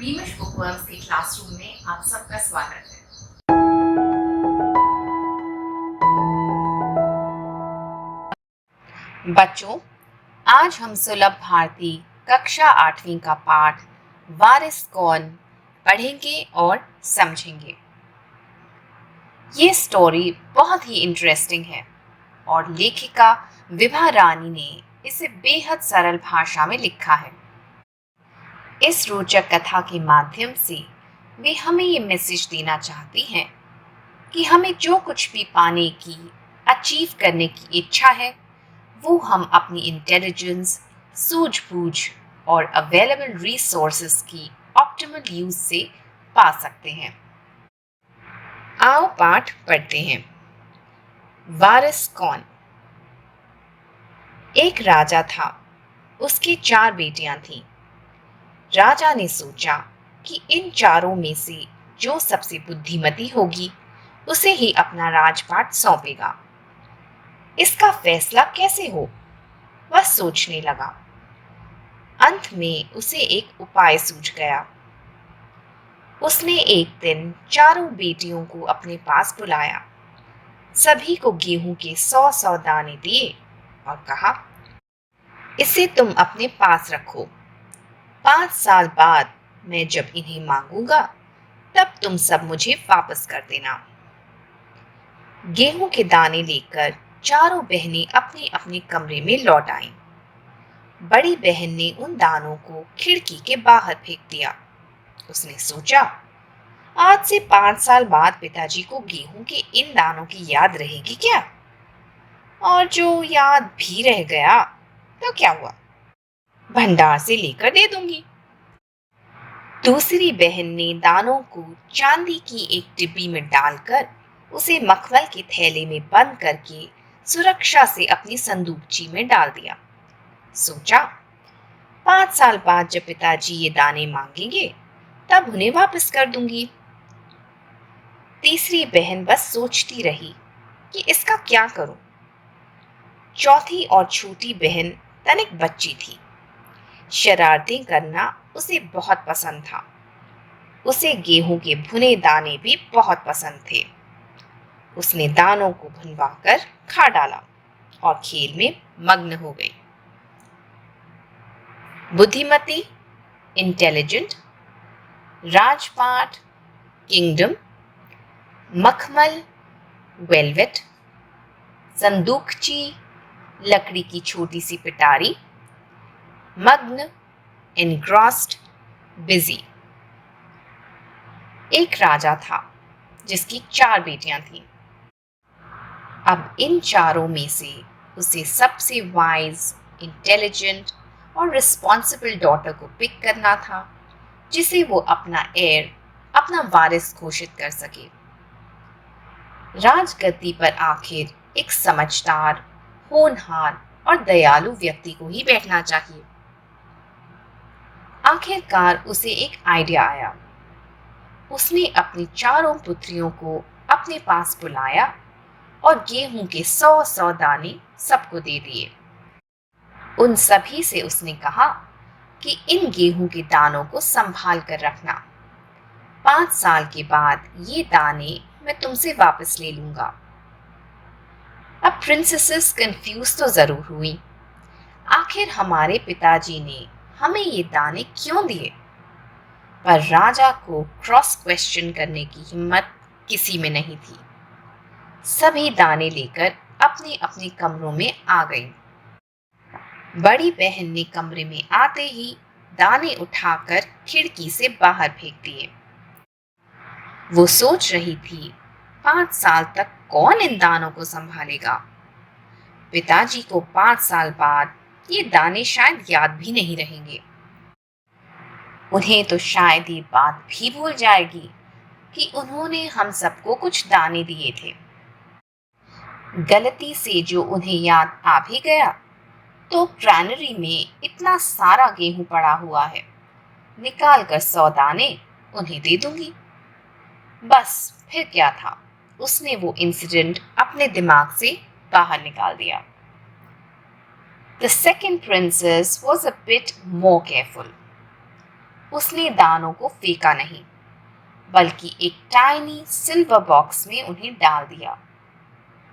बीमिश bookworms के classroom में आप सबका स्वागत है। बच्चों, आज हम सुलभ भारती कक्षा 8वीं का पाठ वारिस कौन पढ़ेंगे और समझेंगे। ये स्टोरी बहुत ही इंटरेस्टिंग है और लेखिका विभा रानी ने इसे बेहद सरल भाषा में लिखा है। इस रोचक कथा के माध्यम से वे हमें ये मैसेज देना चाहती हैं कि हमें जो कुछ भी पाने की, अचीव करने की इच्छा है, वो हम अपनी इंटेलिजेंस, सूझबूझ और अवेलेबल रिसोर्सेज की ऑप्टिमल यूज से पा सकते हैं। आओ पाठ पढ़ते हैं। वारिस कौन। एक राजा था, उसकी 4 बेटियां थीं। राजा ने सोचा कि इन चारों में से जो सबसे बुद्धिमती होगी उसे ही अपना राजपाट सौंपेगा। इसका फैसला कैसे हो, वह सोचने लगा। अंत में उसे एक उपाय सूझ गया। उसने एक दिन चारों बेटियों को अपने पास बुलाया, सभी को गेहूं के 100-100 दाने दिए और कहा, इसे तुम अपने पास रखो। 5 साल बाद मैं जब इन्हें मांगूंगा तब तुम सब मुझे वापस कर देना। गेहूं के दाने लेकर चारों बहनें अपने अपने कमरे में लौट आईं। बड़ी बहन ने उन दानों को खिड़की के बाहर फेंक दिया। उसने सोचा, आज से 5 साल बाद पिताजी को गेहूं के इन दानों की याद रहेगी क्या? और जो याद भी रह गया तो क्या हुआ, भंडार से लेकर दे दूंगी। दूसरी बहन ने दानों को चांदी की एक डिब्बी में डालकर उसे मखमल के थैले में बंद करके सुरक्षा से अपनी संदूकची में डाल दिया। सोचा, 5 साल बाद जब पिताजी ये दाने मांगेंगे तब उन्हें वापस कर दूंगी। तीसरी बहन बस सोचती रही कि इसका क्या करूं। चौथी और छोटी बहन तनिक बच्ची थी। शरारतें करना उसे बहुत पसंद था। उसे गेहूं के भुने दाने भी बहुत पसंद थे। उसने दानों को भुनवाकर खा डाला और खेल में मग्न हो गई। बुद्धिमती, इंटेलिजेंट, राजपाट, किंगडम, मखमल, वेलवेट, संदूकची, लकड़ी की छोटी सी पिटारी, मग्न, एनग्रॉस्ड, बिजी। एक राजा था जिसकी 4 बेटियां थीं। अब इन चारों में से उसे सबसे वाइज, इंटेलिजेंट और रिस्पॉन्सिबल डॉटर को पिक करना था, जिसे वो अपना हेयर, अपना वारिस घोषित कर सके। राजगद्दी पर आखिर एक समझदार, होनहार और दयालु व्यक्ति को ही बैठना चाहिए। आखिरकार उसे एक आइडिया आया। उसने अपनी चारों पुत्रियों को अपने पास बुलाया और गेहूं के 100-100 दाने सबको दे दिए। उन सभी से उसने कहा कि इन गेहूं के दानों को संभाल कर रखना। 5 साल के बाद ये दाने मैं तुमसे वापस ले लूंगा। अब प्रिंसेसेस कंफ्यूज तो जरूर हुई। आखिर हमारे पिताजी ने हमें ये दाने क्यों दिए? पर राजा को क्रॉस क्वेश्चन करने की हिम्मत किसी में नहीं थी। सभी दाने लेकर अपने अपने कमरों में आ गई। बड़ी बहन ने कमरे में आते ही दाने उठाकर खिड़की से बाहर फेंक दिए। वो सोच रही थी, 5 साल तक कौन इन दानों को संभालेगा? पिताजी को 5 साल बाद ये दाने शायद याद भी नहीं रहेंगे। उन्हें तो शायद ये बात भी भूल जाएगी कि उन्होंने हम सबको कुछ दाने दिए थे। गलती से जो उन्हें याद आ भी गया तो ग्रैनरी में इतना सारा गेहूं पड़ा हुआ है, निकाल कर 100 दाने उन्हें दे दूंगी। बस फिर क्या था, उसने वो इंसिडेंट अपने दिमाग से बाहर निकाल दिया। The second princess was a bit more careful. उसने दानों को फेंका नहीं, बल्कि एक टाइनी सिल्वर बॉक्स में उन्हें डाल दिया।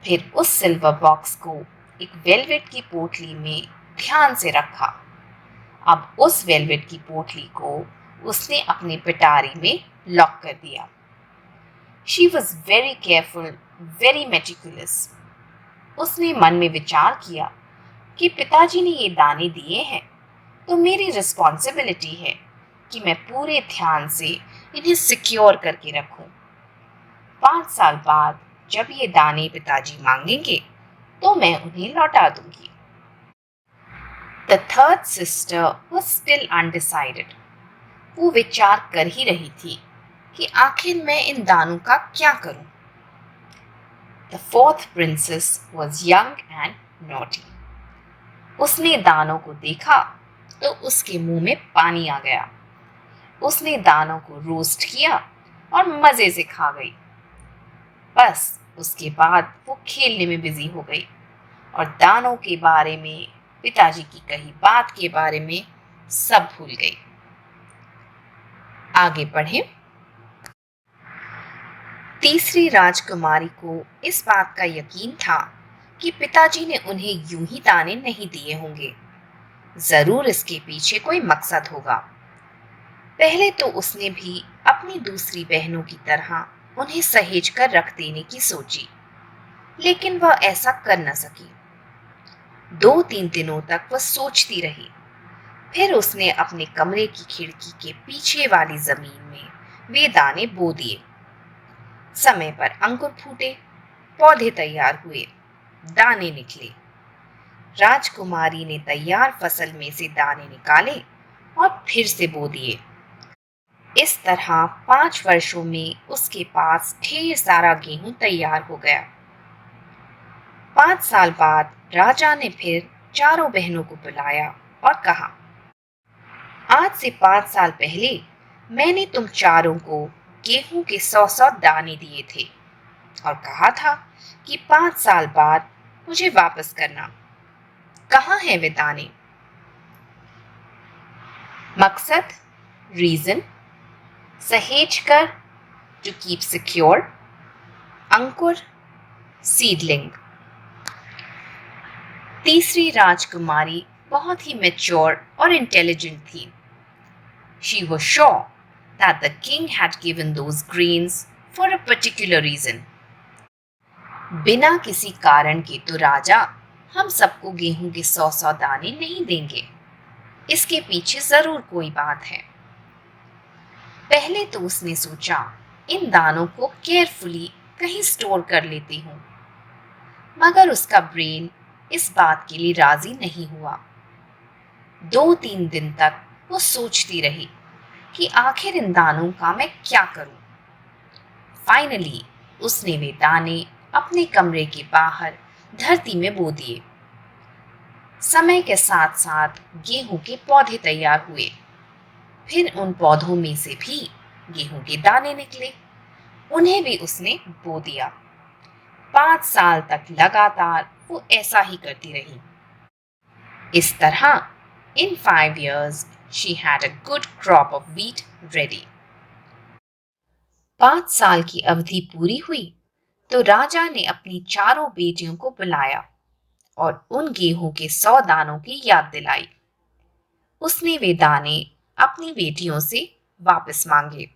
फिर उस सिल्वर बॉक्स को एक वेलवेट की पोटली में ध्यान से रखा। अब उस वेलवेट की पोटली को उसने अपनी पिटारी में लॉक कर दिया। She was very careful, very meticulous. उसने मन में विचार किया कि पिताजी ने ये दाने दिए हैं, तो मेरी रिस्पॉन्सिबिलिटी है कि मैं पूरे ध्यान से इन्हें सिक्योर करके रखूं। 5 साल बाद जब ये दाने पिताजी मांगेंगे तो मैं उन्हें लौटा दूंगी। The third sister was still undecided. वो विचार कर ही रही थी कि आखिर मैं इन दानों का क्या करूं। The fourth princess was young and naughty. उसने दानों को देखा तो उसके मुंह में पानी आ गया। उसने दानों को रोस्ट किया और मजे से खा गई। बस उसके बाद वो खेलने में बिजी हो गई और दानों के बारे में, पिताजी की कही बात के बारे में सब भूल गई। आगे पढ़ें। तीसरी राजकुमारी को इस बात का यकीन था कि पिताजी ने उन्हें यूं ही दाने नहीं दिए होंगे। जरूर इसके पीछे कोई मकसद होगा। पहले तो उसने भी अपनी दूसरी बहनों की तरह उन्हें सहेज कर रख देने की सोची, लेकिन वह ऐसा कर न सकी। 2-3 दिनों तक वह सोचती रही। फिर उसने अपने कमरे की खिड़की के पीछे वाली जमीन में वे दाने बो दिए। समय पर अंकुर फूटे, पौधे तैयार हुए, दाने निकले। राजकुमारी ने तैयार फसल में से दाने निकाले और फिर से बो दिए। इस तरह 5 वर्षों में उसके पास ढेर सारा गेहूं तैयार हो गया। 5 साल बाद राजा ने फिर चारों बहनों को बुलाया और कहा, आज से 5 साल पहले मैंने तुम चारों को गेहूं के 100-100 दाने दिए थे और कहा था कि 5 साल बाद मुझे वापस करना। कहाँ हैं वे दाने? मकसद, रीजन, सहेज कर, टू कीप सिक्योर, अंकुर, सीडलिंग। तीसरी राजकुमारी बहुत ही मैच्योर और इंटेलिजेंट थी। She was sure that the king had given those grains for a particular reason. बिना किसी कारण के तो राजा हम सबको गेहूं के 100-100 दाने नहीं देंगे। इसके पीछे जरूर कोई बात है। पहले तो उसने सोचा इन दानों को केयरफुली कहीं स्टोर कर लेती हूँ, मगर उसका ब्रेन इस बात के लिए राजी नहीं हुआ। 2-3 दिन तक वो सोचती रही कि आखिर इन दानों का मैं क्या करूं। फाइनली उसने वे दाने अपने कमरे के बाहर धरती में बो दिए। समय के साथ साथ गेहूं के पौधे तैयार हुए। फिर उन पौधों में से भी गेहूं के दाने निकले। उन्हें भी उसने बो दिया। 5 साल तक लगातार वो ऐसा ही करती रही। इस तरह in 5 years she had a good crop of wheat ready. 5 साल की अवधि पूरी हुई तो राजा ने अपनी चारों बेटियों को बुलाया और उन गेहूं के 100 दानों की याद दिलाई। उसने वे दाने अपनी बेटियों से वापस मांगे।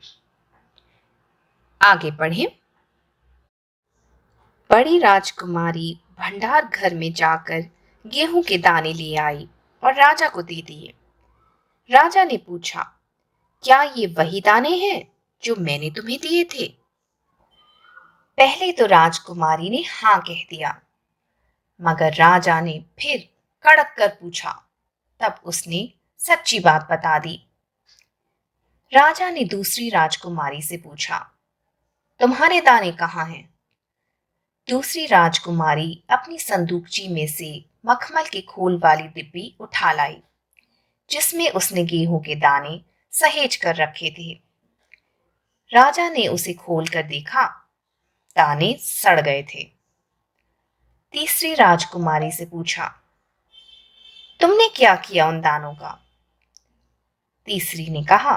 आगे पढ़ें। बड़ी राजकुमारी भंडार घर में जाकर गेहूं के दाने ले आई और राजा को दे दिए। राजा ने पूछा, क्या ये वही दाने हैं जो मैंने तुम्हें दिए थे? पहले तो राजकुमारी ने हाँ कह दिया, मगर राजा ने फिर कड़क कर पूछा। तब उसने सच्ची बात बता दी। राजा ने दूसरी राजकुमारी से पूछा, तुम्हारे दाने कहाँ हैं? दूसरी राजकुमारी अपनी संदूकची में से मखमल के खोल वाली डिब्बी उठा लाई, जिसमें उसने गेहूं के दाने सहेज कर रखे थे। राजा ने उसे खोलकर देखा, दाने सड़ गए थे। तीसरी राजकुमारी से पूछा, तुमने क्या किया उन दानों का? तीसरी ने कहा,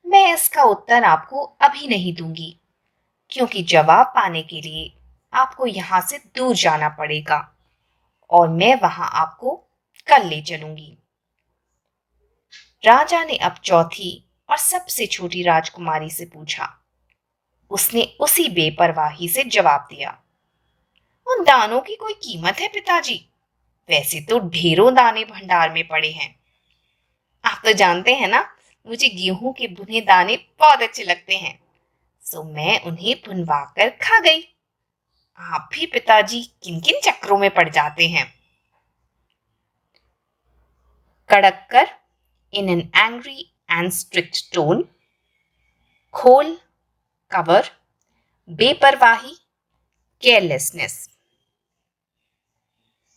मैं इसका उत्तर आपको अभी नहीं दूंगी, क्योंकि जवाब पाने के लिए आपको यहां से दूर जाना पड़ेगा और मैं वहां आपको कल ले चलूंगी। राजा ने अब चौथी और सबसे छोटी राजकुमारी से पूछा। उसने उसी बेपरवाही से जवाब दिया, उन दानों की कोई कीमत है पिताजी? वैसे तो ढेरों दाने भंडार में पड़े हैं। आप तो जानते हैं ना, मुझे गेहूं के भुने दाने बहुत अच्छे लगते हैं, सो मैं उन्हें भुनवा कर खा गई। आप भी पिताजी किन किन चक्रों में पड़ जाते हैं। कड़क कर, in an angry and strict tone. खोल, कवर, बेपरवाही, केयरलेसनेस।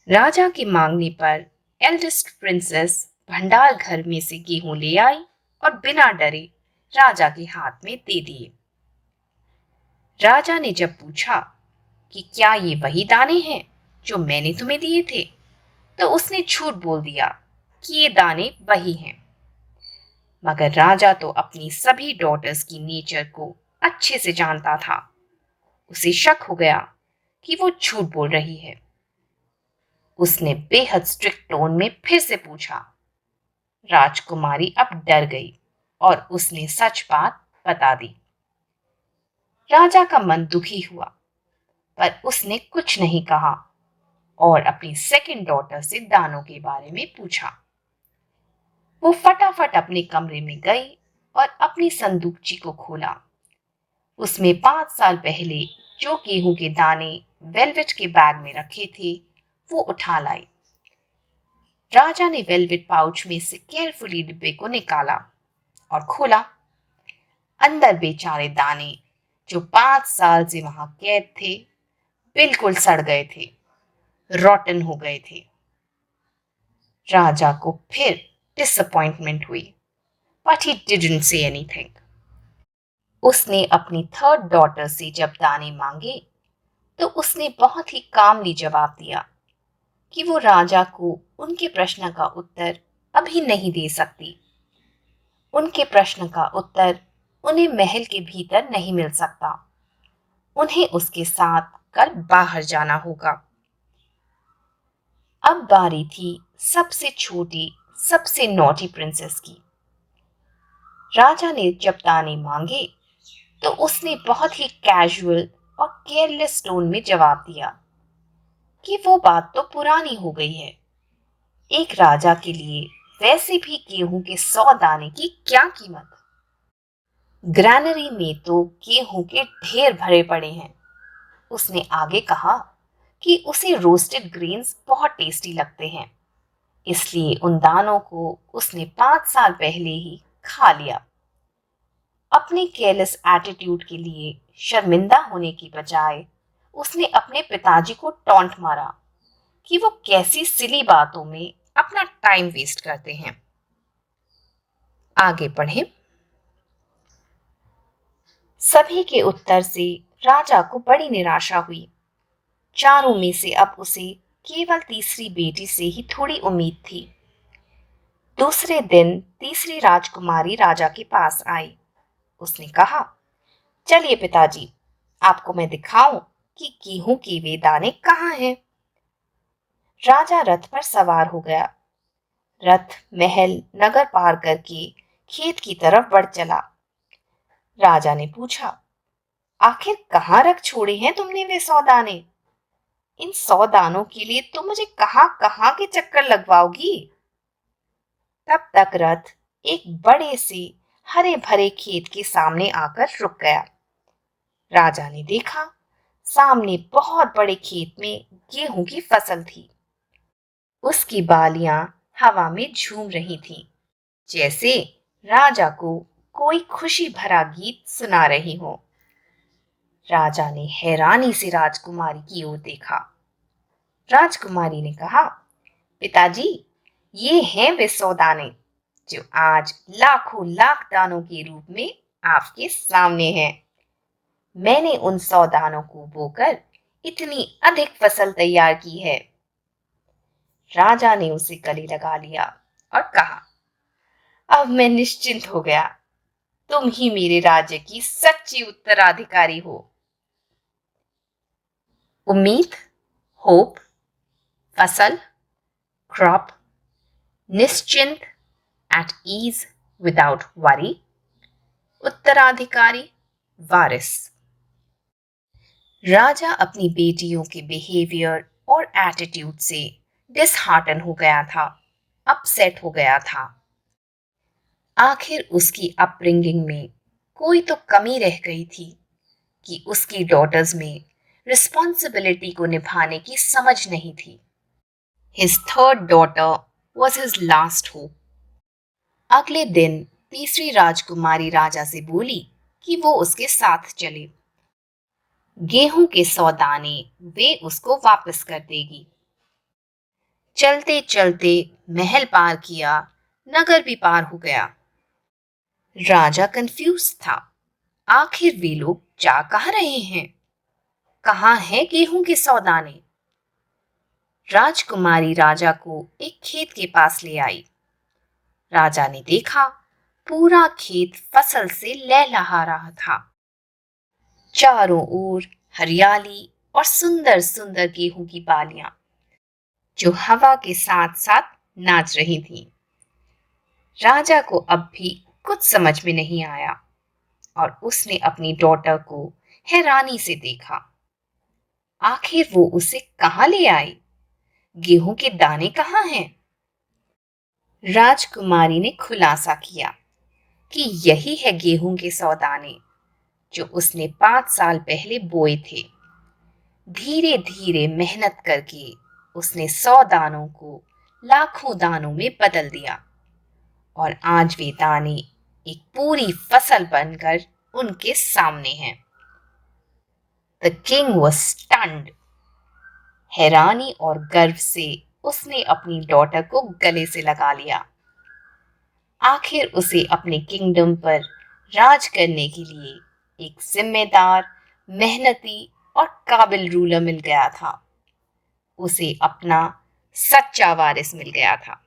राजा के मांगने पर एल्डेस्ट प्रिंसेस भंडार घर में से गेहूं ले आई और बिना डरे राजा के हाथ में दे दिए। राजा ने जब पूछा कि क्या ये वही दाने हैं जो मैंने तुम्हें दिए थे, तो उसने झूठ बोल दिया कि ये दाने वही हैं। मगर राजा तो अपनी सभी डॉटर्स की नेचर को अच्छे से जानता था। उसे शक हो गया कि वो झूठ बोल रही है। उसने बेहद स्ट्रिक्ट टोन में फिर से पूछा। राजकुमारी अब डर गई और उसने सच बात बता दी। राजा का मन दुखी हुआ, पर उसने कुछ नहीं कहा और अपनी सेकंड डॉटर से दानों के बारे में पूछा। वो फटाफट अपने कमरे में गई और अपनी संदूकची को खोला। उसमें 5 साल पहले जो गेहूं के दाने वेलवेट के बैग में रखे थे, वो उठा लाई। राजा ने वेलवेट पाउच में से केयरफुली डिब्बे को निकाला और खोला। अंदर बेचारे दाने, जो 5 साल से वहां कैद थे, बिल्कुल सड़ गए थे, रॉटन हो गए थे। राजा को फिर डिसअपॉइंटमेंट हुई, but he didn't say anything. उसने अपनी थर्ड डॉटर से जब दाने मांगे, तो उसने बहुत ही कामली जवाब दिया कि वो राजा को उनके प्रश्न का उत्तर अभी नहीं दे सकती। उनके प्रश्न का उत्तर उन्हें महल के भीतर नहीं मिल सकता। उन्हें उसके साथ कल बाहर जाना होगा। अब बारी थी सबसे छोटी, सबसे नॉटी प्रिंसेस की। राजा ने जब दाने मांगे, तो उसने बहुत ही कैजुअल और केयरलेस टोन में जवाब दिया कि वो बात तो पुरानी हो गई है। एक राजा के लिए वैसे भी गेहूं के 100 दाने की क्या कीमत। ग्रैनरी में तो गेहूं के ढेर भरे पड़े हैं। उसने आगे कहा कि उसे रोस्टेड ग्रेन्स बहुत टेस्टी लगते हैं, इसलिए उन दानों को उसने 5 साल पहले ही खा लिया। अपने केयरलेस एटीट्यूड के लिए शर्मिंदा होने की बजाय उसने अपने पिताजी को टॉन्ट मारा कि वो कैसी सिली बातों में अपना टाइम वेस्ट करते हैं। आगे पढ़ें। सभी के उत्तर से राजा को बड़ी निराशा हुई। चारों में से अब उसे केवल तीसरी बेटी से ही थोड़ी उम्मीद थी। दूसरे दिन तीसरी राजकुमारी राजा के पास आई। उसने कहा, चलिए पिताजी, आपको मैं दिखाऊं कि गेहूं के वे दाने कहाँ हैं। राजा रथ पर सवार हो गया। रथ महल नगर पार करके खेत की तरफ बढ़ चला। राजा ने पूछा, आखिर कहाँ रख छोड़े हैं तुमने वे 100 दाने? इन 100 दानों के लिए तुम मुझे कहाँ कहाँ के चक्कर लगवाओगी? तब तक रथ एक बड़े से हरे भरे खेत के सामने आकर रुक गया। राजा ने देखा, सामने बहुत बड़े खेत में गेहूं की फसल थी। उसकी बालियां हवा में झूम रही थीं, जैसे राजा को कोई खुशी भरा गीत सुना रही हो। राजा ने हैरानी से राजकुमारी की ओर देखा। राजकुमारी ने कहा, पिताजी, ये हैं वे 100 दाने जो आज लाखों लाख दानों के रूप में आपके सामने हैं। मैंने उन 100 दानों को बोकर इतनी अधिक फसल तैयार की है। राजा ने उसे गले लगा लिया और कहा, अब मैं निश्चिंत हो गया। तुम ही मेरे राज्य की सच्ची उत्तराधिकारी हो। उम्मीद, होप, फसल, क्रॉप, निश्चिंत, एट ईज, विदाउट वरी, उत्तराधिकारी, वारिस। राजा अपनी बेटियों के बिहेवियर और एटीट्यूड से डिसहार्टन हो गया था, अपसेट हो गया था। आखिर उसकी अपब्रिंगिंग में कोई तो कमी रह गई थी कि उसकी डॉटर्स में रिस्पॉन्सिबिलिटी को निभाने की समझ नहीं थी। His third daughter was his last hope. अगले दिन तीसरी राजकुमारी राजा से बोली कि वो उसके साथ चले। गेहूं के 100 दाने वे उसको वापस कर देगी। चलते चलते महल पार किया, नगर भी पार हो गया। राजा कंफ्यूज था। आखिर वे लोग जा कहाँ रहे हैं? कहाँ है गेहूं के 100 दाने? राजकुमारी राजा को एक खेत के पास ले आई। राजा ने देखा पूरा खेत फसल से लहलहा रहा था। चारों ओर हरियाली और सुंदर सुंदर गेहूं की बालियां जो हवा के साथ साथ नाच रही थीं। राजा को अब भी कुछ समझ में नहीं आया और उसने अपनी डॉटर को हैरानी से देखा। आखिर वो उसे कहाँ ले आई? गेहूं के दाने कहाँ हैं? राजकुमारी ने खुलासा किया कि यही है गेहूं के 100 दाने जो उसने 5 साल पहले बोए थे। धीरे धीरे मेहनत करके उसने 100 दानों को लाखों दानों में बदल दिया और आज वे दाने एक पूरी फसल बनकर उनके सामने हैं। The king was stunned. हैरानी और गर्व से उसने अपनी डॉटर को गले से लगा लिया। आखिर उसे अपने किंगडम पर राज करने के लिए एक जिम्मेदार, मेहनती और काबिल रूलर मिल गया था। उसे अपना सच्चा वारिस मिल गया था।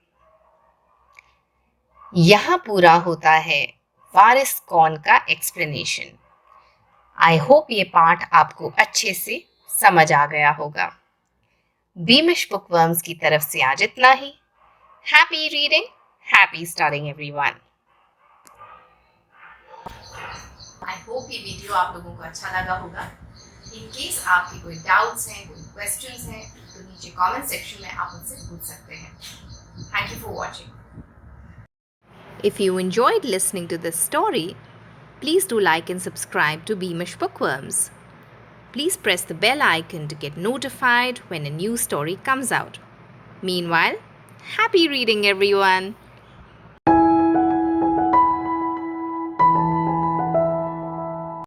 यहां पूरा होता है वारिस कौन का एक्सप्लेनेशन। आई होप ये पार्ट आपको अच्छे से समझ आ गया होगा। बीमिश बुकवर्म्स की तरफ से आज इतना ही। Happy reading, happy starting everyone. I hope ये वीडियो आप लोगों को अच्छा लगा होगा। इन केस आपके कोई डाउट्स हैं, कोई क्वेश्चंस हैं, तो नीचे कमेंट सेक्शन में आप मुझसे पूछ सकते हैं। Thank you for watching. If you enjoyed listening to this story, please do like and subscribe to Beamish Bookworms. Please press the bell icon to get notified when a new story comes out. Meanwhile, happy reading, everyone!